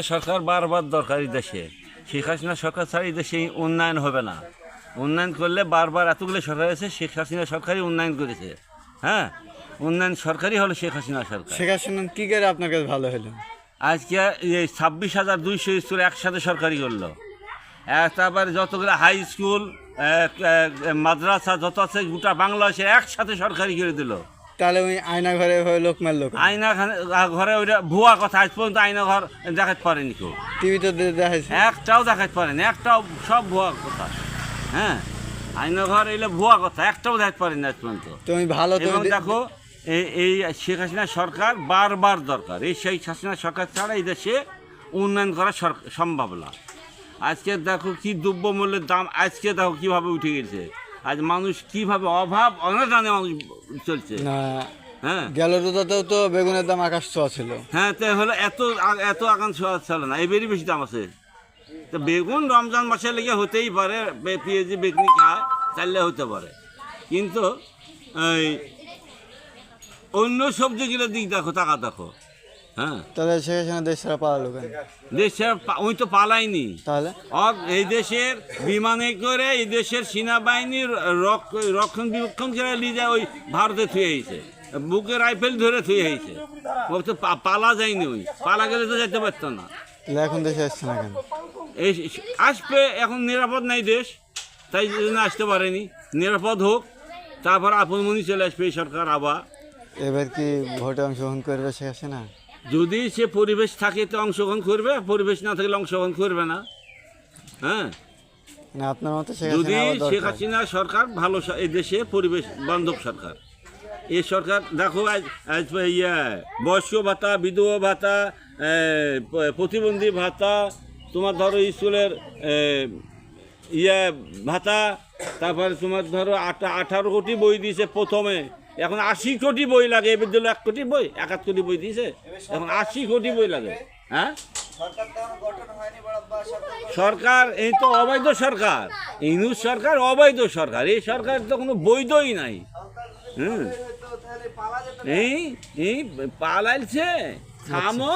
সরকার বারবার দরকারি দেশে শেখ হাসিনা সরকার ছাড়া এই দেশে উন্নয়ন হবে না। উন্নয়ন করলে বারবার এতগুলো সরকার আছে, শেখ হাসিনা সরকারই উন্নয়ন করেছে। হ্যাঁ, উন্নয়ন সরকারই হলো শেখ হাসিনা সরকার। শেখ হাসিনা কি করে আপনার কাছে ভালো হলো? আজকে এই 26,200 স্কুল একসাথে সরকারি করলো। তারপরে যতগুলো হাই স্কুল মাদ্রাসা যত আছে গোটা বাংলাদেশে একসাথে সরকারি করে দিল। তাহলে ওই আয়না ঘরে লোক মারলো? আয়না ঘরে ওইটা ভুয়া কথা, আজ পর্যন্ত আয়না ঘর দেখাতে পারেনি কেউ, টিভিতে দেখাইছে, একটাও দেখাতে পারেনি, একটাও, সব ভুয়া কথা। হ্যাঁ, আয়না ঘর এলে ভুয়া কথা, একটাও দেখাতে পারেনি আজ পর্যন্ত। তুমি ভালো এবং দেখো এই শেখ হাসিনা সরকার বারবার দরকার। এই শেখ হাসিনা সরকার ছাড়া এই দেশে উন্নয়ন করা সম্ভব না। আজকে দেখো কি দ্রব্যমূল্যের দাম, আজকে দেখো কীভাবে উঠে গেছে। আজ মানুষ কীভাবে অভাব অনটনে মানুষ চলছে। হ্যাঁ, গেল রোজাতেও তো বেগুনের দাম আকাশ ছোঁয়া ছিল। হ্যাঁ, তাই হলো এত আকাঙ্ক্ষা চলে না, এবারই বেশি দাম আছে। তো বেগুন রমজান মাসে লেগে হতেই পারে, পেঁয়াজি বেগুনি খায় চাইলে হতে পারে, কিন্তু এই অন্য সবজিগুলোর দিক দেখো, টাকা দেখো। হ্যাঁ, তাহলে শেখ হাসিনা দেশ ছাড়া পালালো কেন? দেশ ছাড়া ওই তো পালায়নি। তাহলে এই দেশের বিমানে করে এই দেশের সেনাবাহিনীর রক্ষণ করে নিয়ে যায়, ওই ভারতে থুয়ে হয়েছে, বুকে রাইফেল ধরে থুয়ে হয়েছে। ও তো পালা যায়নি, ওই পালা গেলে তো যেতে পারতো না। এখন দেশে আসছে না কেন? এই আসবে, এখন নিরাপদ নাই দেশ, তাই জন্য আসতে পারেনি। নিরাপদ হোক, তারপর আপন মনি চলে আসবে এই সরকার আবার। এবার কি ভোটে অংশগ্রহণ করবে শেখ হাসিনা? যদি সে পরিবেশ থাকে তো অংশগ্রহণ করবে, পরিবেশ না থাকলে অংশগ্রহণ করবে না। হ্যাঁ, না আপনার মতে যদি শেখ হাসিনা সরকার ভালো, এই দেশে পরিবেশ বান্ধব সরকার। এই সরকার দেখো আজ বয়স্ক ভাতা, বিধবা ভাতা, প্রতিবন্ধী ভাতা, তোমার ধরো স্কুলের ভাতা, তারপরে তোমার ধরো 18 কোটি বই দিয়েছে প্রথমে, এখন 80 কোটি বই লাগে। এবার দিল 1 কোটি বই, 1 কোটি বই দিয়েছে, এখন 80 কোটি বই লাগে। হ্যাঁ, সরকার এই তো অবৈধ সরকার, ইউনূস সরকার অবৈধ সরকার। এই সরকার তো কোনো বৈধই নাই। এই পালাইছে, থামো।